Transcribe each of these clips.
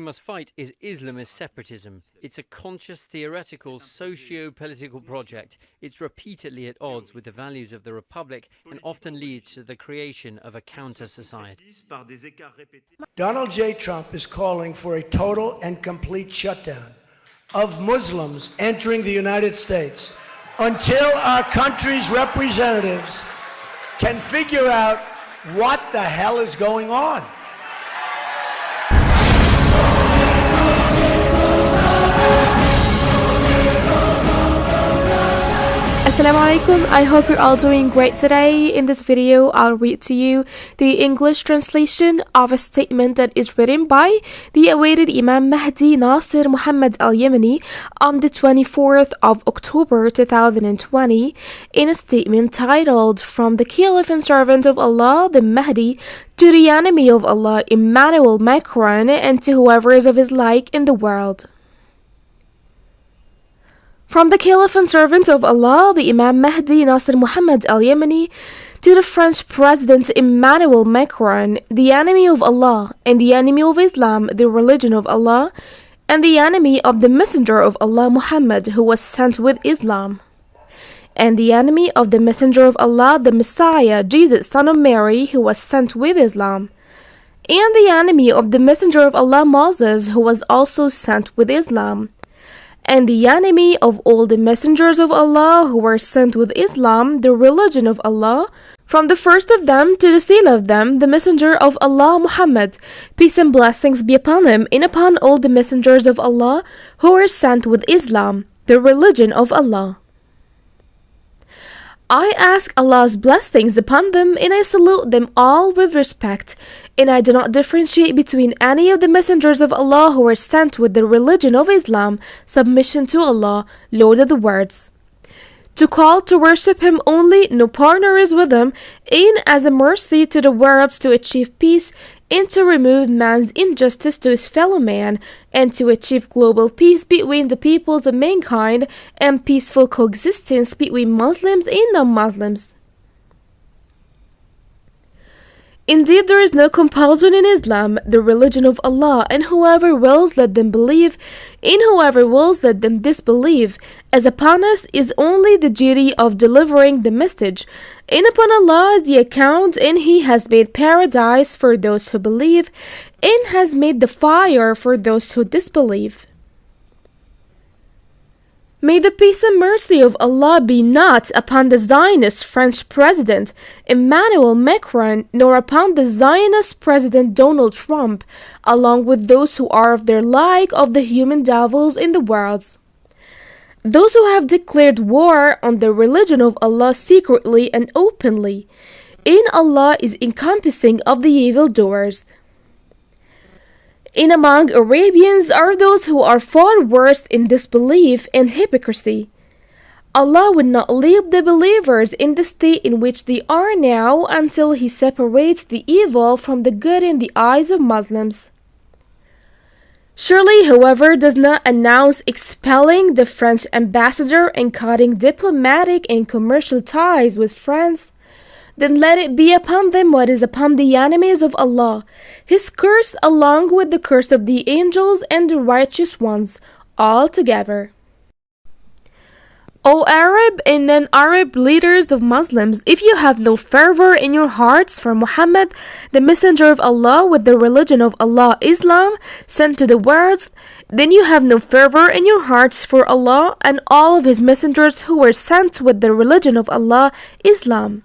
must fight is Islamist separatism. It's a conscious, theoretical, socio-political project. It's repeatedly at odds with the values of the Republic and often leads to the creation of a counter-society. Donald J. Trump is calling for a total and complete shutdown of Muslims entering the United States until our country's representatives can figure out what the hell is going on. Assalamu alaikum, I hope you're all doing great today. In this video, I'll read to you the English translation of a statement that is written by the awaited Imam Mahdi Nasser Mohammad Al-Yemeni on the 24th of October 2020 in a statement titled "From the Caliph and Servant of Allah, the Mahdi, to the enemy of Allah, Emmanuel Macron, and to whoever is of his like in the world." From the Caliph and Servant of Allah, the Imam Mahdi Nasser Mohammad Al-Yemeni, to the French President Emmanuel Macron, the enemy of Allah, and the enemy of Islam, the religion of Allah, and the enemy of the Messenger of Allah Muhammad, who was sent with Islam, and the enemy of the Messenger of Allah, the Messiah, Jesus, son of Mary, who was sent with Islam, and the enemy of the Messenger of Allah, Moses, who was also sent with Islam, and the enemy of all the messengers of Allah who were sent with Islam, the religion of Allah, from the first of them to the seal of them, the messenger of Allah Muhammad, peace and blessings be upon him, and upon all the messengers of Allah who were sent with Islam, the religion of Allah. I ask Allah's blessings upon them, and I salute them all with respect, and I do not differentiate between any of the messengers of Allah who were sent with the religion of Islam, submission to Allah, Lord of the worlds. To call to worship Him only, no partner is with Him, and as a mercy to the worlds to achieve peace, and to remove man's injustice to his fellow man, and to achieve global peace between the peoples of mankind, and peaceful coexistence between Muslims and non-Muslims. Indeed, there is no compulsion in Islam, the religion of Allah, and whoever wills let them believe, and whoever wills let them disbelieve, as upon us is only the duty of delivering the message, and upon Allah is the account, and He has made paradise for those who believe, and has made the fire for those who disbelieve. May the peace and mercy of Allah be not upon the Zionist French President Emmanuel Macron, nor upon the Zionist President Donald Trump, along with those who are of their like of the human devils in the world. Those who have declared war on the religion of Allah secretly and openly, in Allah is encompassing of the evildoers. And among Arabians are those who are far worse in disbelief and hypocrisy. Allah would not leave the believers in the state in which they are now until He separates the evil from the good in the eyes of Muslims. Surely whoever does not announce expelling the French ambassador and cutting diplomatic and commercial ties with France, then let it be upon them what is upon the enemies of Allah, His curse along with the curse of the angels and the righteous ones, all together. O Arab and non-Arab leaders of Muslims, if you have no fervor in your hearts for Muhammad, the messenger of Allah with the religion of Allah, Islam, sent to the world, then you have no fervor in your hearts for Allah and all of His messengers who were sent with the religion of Allah, Islam.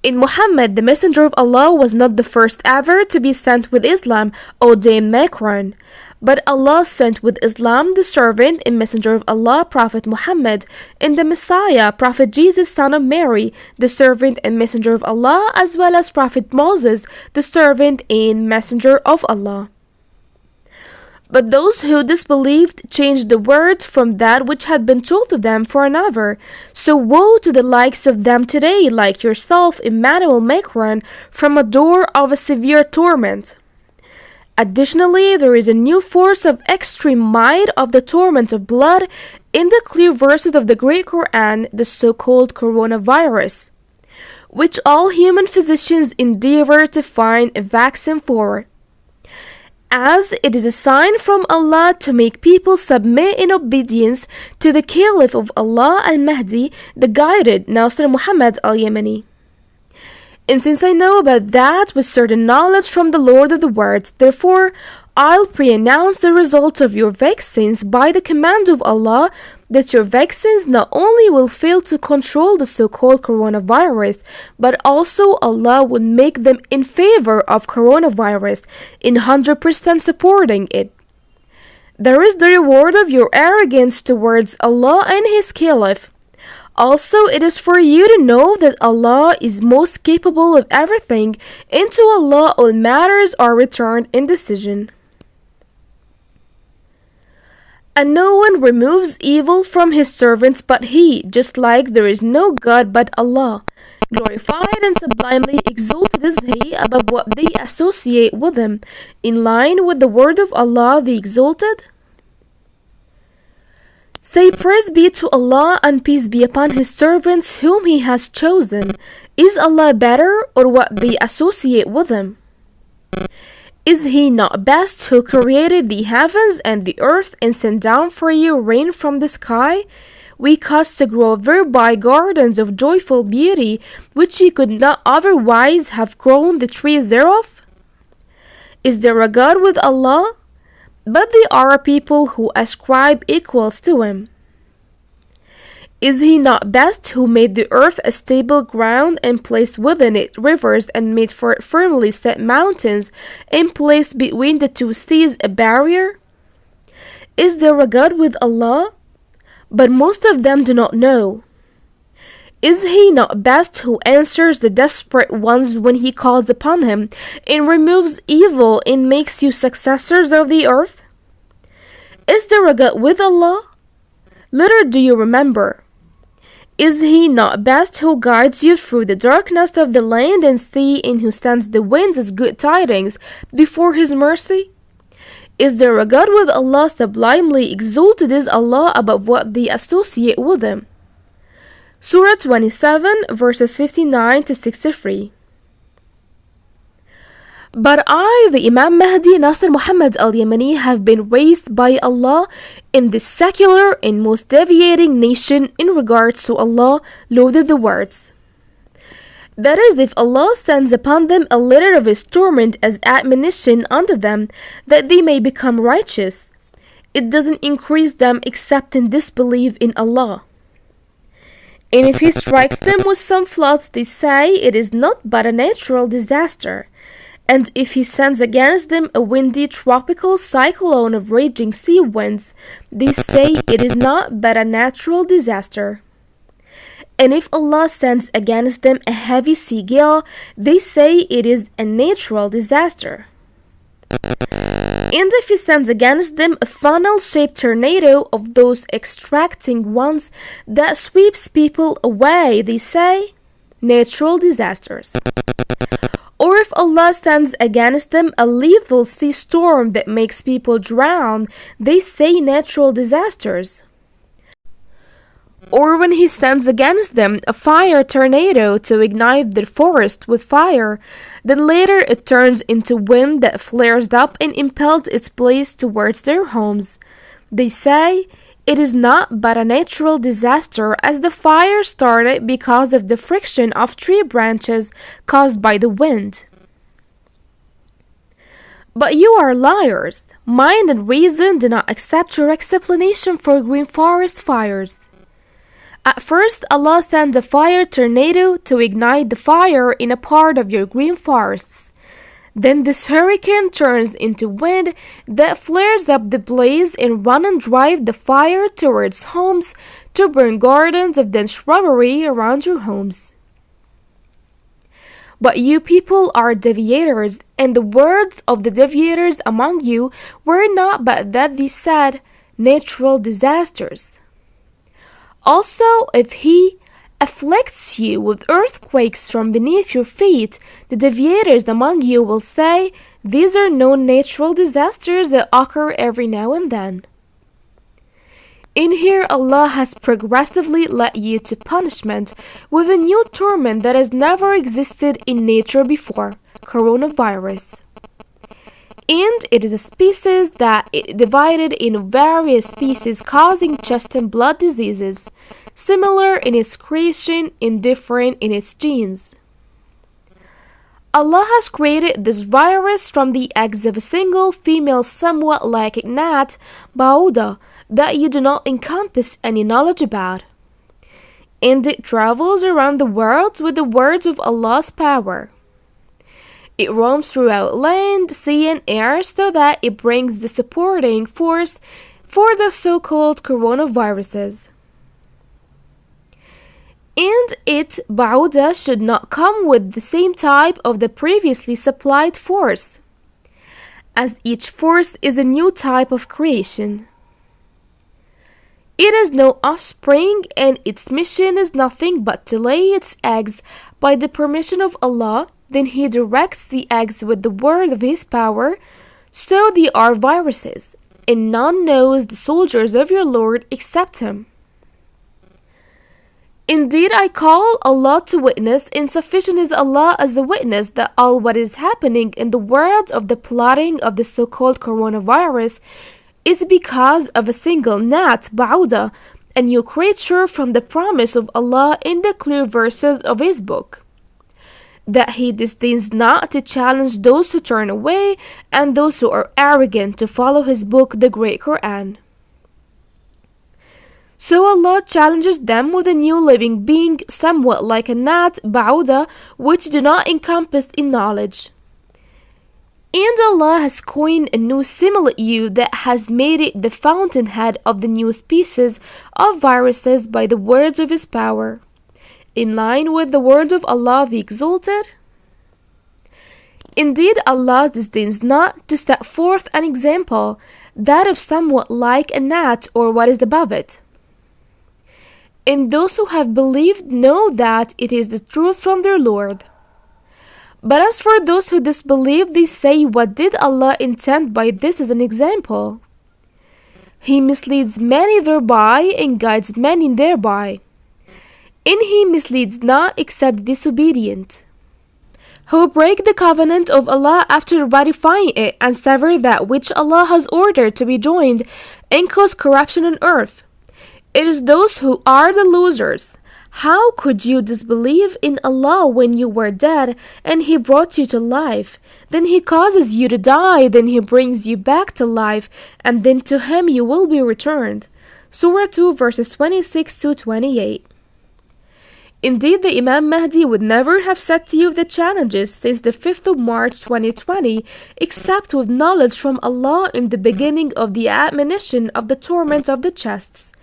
In Muhammad, the messenger of Allah was not the first ever to be sent with Islam, O Dame Macron, but Allah sent with Islam the servant and messenger of Allah, Prophet Muhammad, and the Messiah, Prophet Jesus, son of Mary, the servant and messenger of Allah, as well as Prophet Moses, the servant and messenger of Allah. But those who disbelieved changed the word from that which had been told to them for another. So woe to the likes of them today, like yourself, Emmanuel Macron, from a door of a severe torment. Additionally, there is a new force of extreme might of the torment of blood in the clear verses of the great Quran, the so-called coronavirus, which all human physicians endeavor to find a vaccine for. as it is a sign from Allah to make people submit in obedience to the Caliph of Allah Al-Mahdi, the guided Nasser Muhammad Al-Yemeni. And since I know about that with certain knowledge from the Lord of the words, therefore I'll pre-announce the result of your vaccines by the command of Allah, that your vaccines not only will fail to control the so-called coronavirus, but also Allah will make them in favor of coronavirus, in 100% supporting it. There is the reward of your arrogance towards Allah and His Caliph. Also, it is for you to know that Allah is most capable of everything, and to Allah all matters are returned in decision. And no one removes evil from his servants but He, just like there is no God but Allah. Glorified and sublimely exalted is He above what they associate with Him, in line with the word of Allah the Exalted. Say, praise be to Allah and peace be upon His servants whom He has chosen. Is Allah better, or what they associate with Him? Is He not best who created the heavens and the earth and sent down for you rain from the sky? We caused to grow thereby gardens of joyful beauty, which He could not otherwise have grown the trees thereof? Is there a God with Allah? But they are people who ascribe equals to Him. Is He not best who made the earth a stable ground and placed within it rivers and made for it firmly set mountains and placed between the two seas a barrier? Is there a God with Allah? But most of them do not know. Is He not best who answers the desperate ones when He calls upon Him, and removes evil and makes you successors of the earth? Is there a God with Allah? Little do you remember. Is He not best who guides you through the darkness of the land and sea, and who sends the winds as good tidings before His mercy? Is there a God with Allah? Sublimely exalted is Allah above what they associate with Him. Surah 27, verses 59 to 63. But I, the Imam Mahdi Nasser Muhammad Al-Yemeni, have been raised by Allah in this secular and most deviating nation in regards to Allah, Lord of the words. That is, if Allah sends upon them a letter of His torment as admonition unto them, that they may become righteous, it doesn't increase them except in disbelief in Allah. And if He strikes them with some floods, they say it is not but a natural disaster. And if He sends against them a windy tropical cyclone of raging sea winds, they say it is not but a natural disaster. And if Allah sends against them a heavy sea gale, they say it is a natural disaster. And if He sends against them a funnel-shaped tornado of those extracting ones that sweeps people away, they say natural disasters. Or if Allah sends against them a lethal sea storm that makes people drown, they say natural disasters. Or when He sends against them a fire tornado to ignite their forest with fire, then later it turns into wind that flares up and impels its blaze towards their homes. They say it is not but a natural disaster, as the fire started because of the friction of tree branches caused by the wind. But you are liars. Mind and reason do not accept your explanation for green forest fires. At first, Allah sends a fire tornado to ignite the fire in a part of your green forests. Then this hurricane turns into wind that flares up the blaze and run and drive the fire towards homes to burn gardens of dense shrubbery around your homes. But you people are deviators, and the words of the deviators among you were not but that they said natural disasters. Also, if He afflicts you with earthquakes from beneath your feet, the deviators among you will say, these are no natural disasters that occur every now and then. In here, Allah has progressively led you to punishment with a new torment that has never existed in nature before, coronavirus. And it is a species that is divided in various species causing chest and blood diseases, similar in its creation and different in its genes. Allah has created this virus from the eggs of a single female somewhat like a gnat, bauda, that you do not encompass any knowledge about. And it travels around the world with the words of Allah's power. It roams throughout land, sea, and air so that it brings the supporting force for the so-called coronaviruses. And it, bauda, should not come with the same type of the previously supplied force, as each force is a new type of creation. It has no offspring, and its mission is nothing but to lay its eggs by the permission of Allah. Then He directs the eggs with the word of His power, so they are viruses, and none knows the soldiers of your Lord except Him. Indeed, I call Allah to witness, and sufficient is Allah as a witness, that all what is happening in the world of the plotting of the so-called coronavirus is because of a single gnat, bauda, a new creature from the promise of Allah in the clear verses of His book, that He disdains not to challenge those who turn away and those who are arrogant to follow His book, the Great Quran. So Allah challenges them with a new living being somewhat like a gnat, bauda, which do not encompass in knowledge. And Allah has coined a new simile that has made it the fountainhead of the new species of viruses by the words of His power, in line with the word of Allah the Exalted. Indeed, Allah disdains not to set forth an example, that of somewhat like a gnat or what is above it. And those who have believed know that it is the truth from their Lord. But as for those who disbelieve, they say, what did Allah intend by this as an example? He misleads many thereby and guides many thereby. And He misleads not except the disobedient, who break the covenant of Allah after ratifying it and sever that which Allah has ordered to be joined and cause corruption on earth. It is those who are the losers. How could you disbelieve in Allah when you were dead and He brought you to life? Then He causes you to die, then He brings you back to life, and then to Him you will be returned. Surah 2 verses 26 to 28. Indeed, the Imam Mahdi would never have set to you the challenges since the 5th of March 2020, except with knowledge from Allah in the beginning of the admonition of the torment of the chests.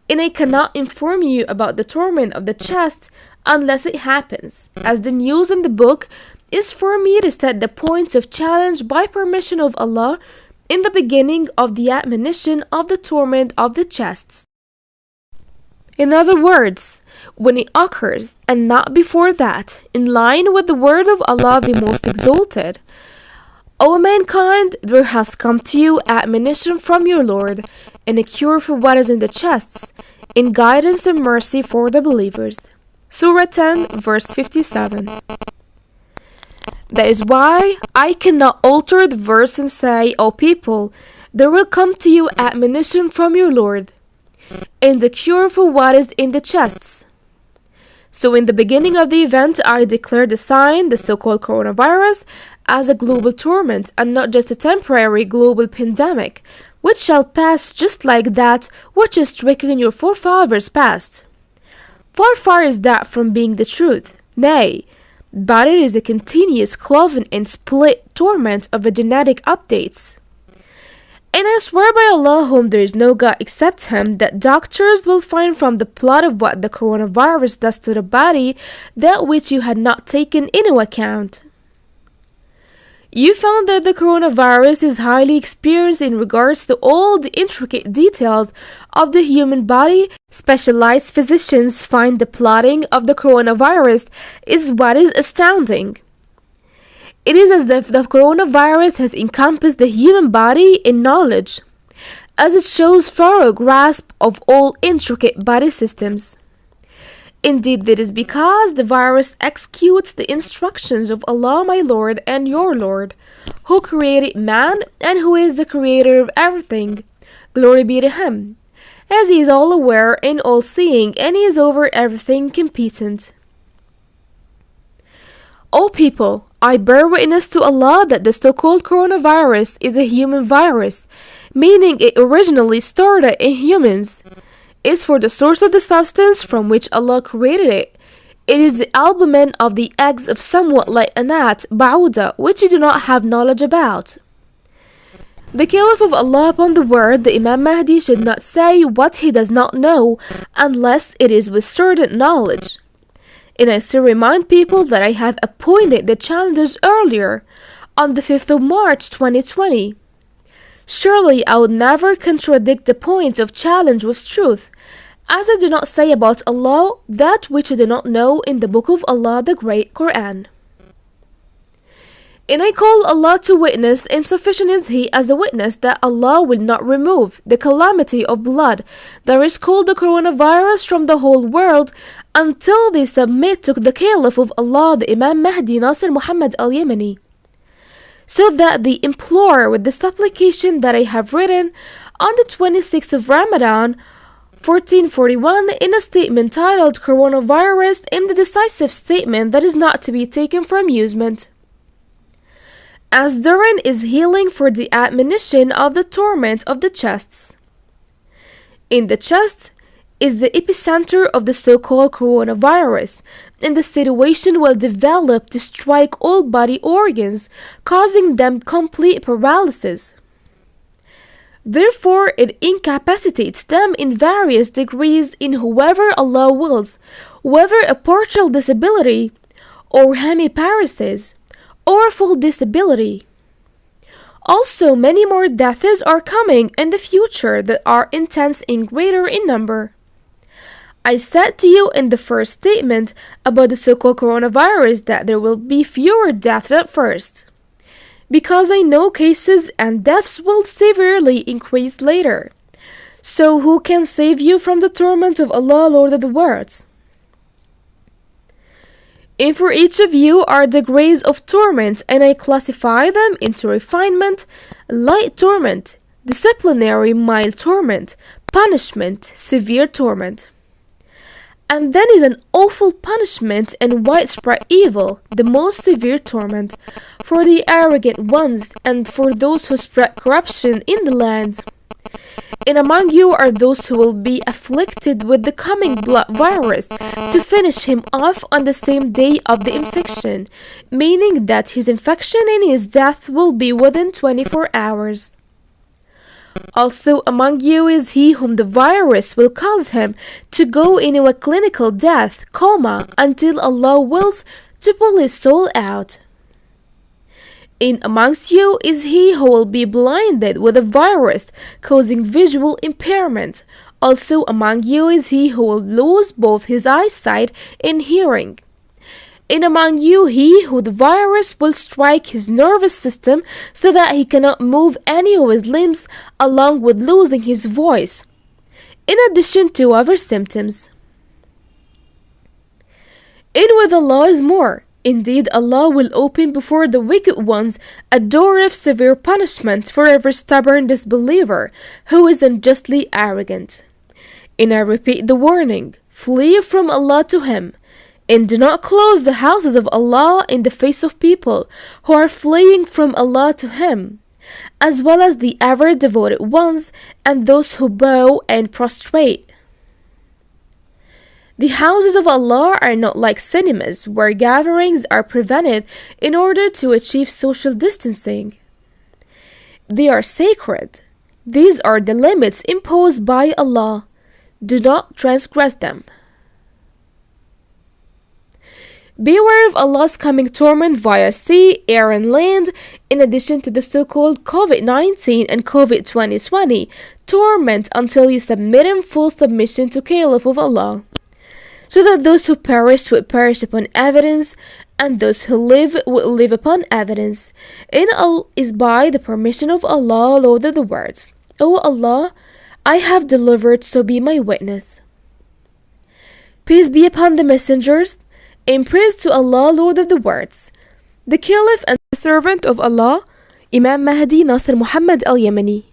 And I cannot inform you about the torment of the chest unless it happens, as the news in the book is for me to set the points of challenge by permission of Allah in the beginning of the admonition of the torment of the chests. In other words, when it occurs, and not before that, in line with the word of Allah the Most Exalted. O mankind, there has come to you admonition from your Lord, and a cure for what is in the chests, in guidance and mercy for the believers. Surah 10, verse 57. That is why I cannot alter the verse and say, O people, there will come to you admonition from your Lord, and the cure for what is in the chests. So in the beginning of the event, I declared the sign, the so-called coronavirus, as a global torment and not just a temporary global pandemic, which shall pass just like that which is stricken your forefathers past. Far is that from being the truth, nay, but it is a continuous cloven and split torment of a genetic updates. And I swear by Allah, whom there is no God except Him, that doctors will find from the plot of what the coronavirus does to the body that which you had not taken into account. You found that the coronavirus is highly experienced in regards to all the intricate details of the human body. Specialized physicians find the plotting of the coronavirus is what is astounding. It is as if the coronavirus has encompassed the human body in knowledge, as it shows thorough grasp of all intricate body systems. Indeed, that is because the virus executes the instructions of Allah my Lord and your Lord, who created man and who is the creator of everything. Glory be to him, as he is all aware and all-seeing, and he is over everything competent. O people, I bear witness to Allah that the so-called coronavirus is a human virus, meaning it originally started in humans. Is for the source of the substance from which Allah created it. It is the albumen of the eggs of somewhat like a gnat, ba'uda, which you do not have knowledge about. The Caliph of Allah upon the word, the Imam Mahdi, should not say what he does not know, unless it is with certain knowledge. And I still remind people that I have appointed the challengers earlier, on the 5th of March 2020. Surely I would never contradict the point of challenge with truth, as I do not say about Allah that which I do not know in the book of Allah, the great Quran. And I call Allah to witness, and sufficient is He as a witness that Allah will not remove the calamity of blood that is called the coronavirus from the whole world until they submit to the Caliph of Allah, the Imam Mahdi, Nasser, Mohammad, Al-Yemeni. So that they implore with the supplication that I have written on the 26th of Ramadan, 1441, in a statement titled Coronavirus, in the decisive statement that is not to be taken for amusement. As therein is healing for the admonition of the torment of the chests. In the chest is the epicenter of the so-called coronavirus, and the situation will develop to strike all body organs, causing them complete paralysis. Therefore, it incapacitates them in various degrees in whoever Allah wills, whether a partial disability, or hemiparesis, or a full disability. Also, many more deaths are coming in the future that are intense and greater in number. I said to you in the first statement about the so-called coronavirus that there will be fewer deaths at first, because I know cases and deaths will severely increase later. So who can save you from the torment of Allah, Lord of the worlds? And for each of you are degrees of torment, and I classify them into refinement, light torment, disciplinary, mild torment, punishment, severe torment. And then is an awful punishment and widespread evil, the most severe torment, for the arrogant ones and for those who spread corruption in the land. And among you are those who will be afflicted with the coming blood virus to finish him off on the same day of the infection, meaning that his infection and his death will be within 24 hours. Also among you is he whom the virus will cause him to go into a clinical death, coma, until Allah wills to pull his soul out. And amongst you is he who will be blinded with a virus, causing visual impairment. Also among you is he who will lose both his eyesight and hearing. And among you he who the virus will strike his nervous system so that he cannot move any of his limbs, along with losing his voice, in addition to other symptoms. And with Allah is more. Indeed, Allah will open before the wicked ones a door of severe punishment for every stubborn disbeliever who is unjustly arrogant. And I repeat the warning, flee from Allah to Him, and do not close the houses of Allah in the face of people who are fleeing from Allah to Him, as well as the ever devoted ones and those who bow and prostrate. The houses of Allah are not like cinemas where gatherings are prevented in order to achieve social distancing. They are sacred. These are the limits imposed by Allah. Do not transgress them. Beware of Allah's coming torment via sea, air, and land, in addition to the so-called COVID-19 and COVID-2020 torment until you submit in full submission to Caliph of Allah, so that those who perish would perish upon evidence, and those who live would live upon evidence. And all is by the permission of Allah, Lord of the worlds. O Allah, I have delivered, so be my witness. Peace be upon the messengers, and praise to Allah, Lord of the worlds. The Caliph and the servant of Allah, Imam Mahdi Nasser Mohammad Al-Yemeni.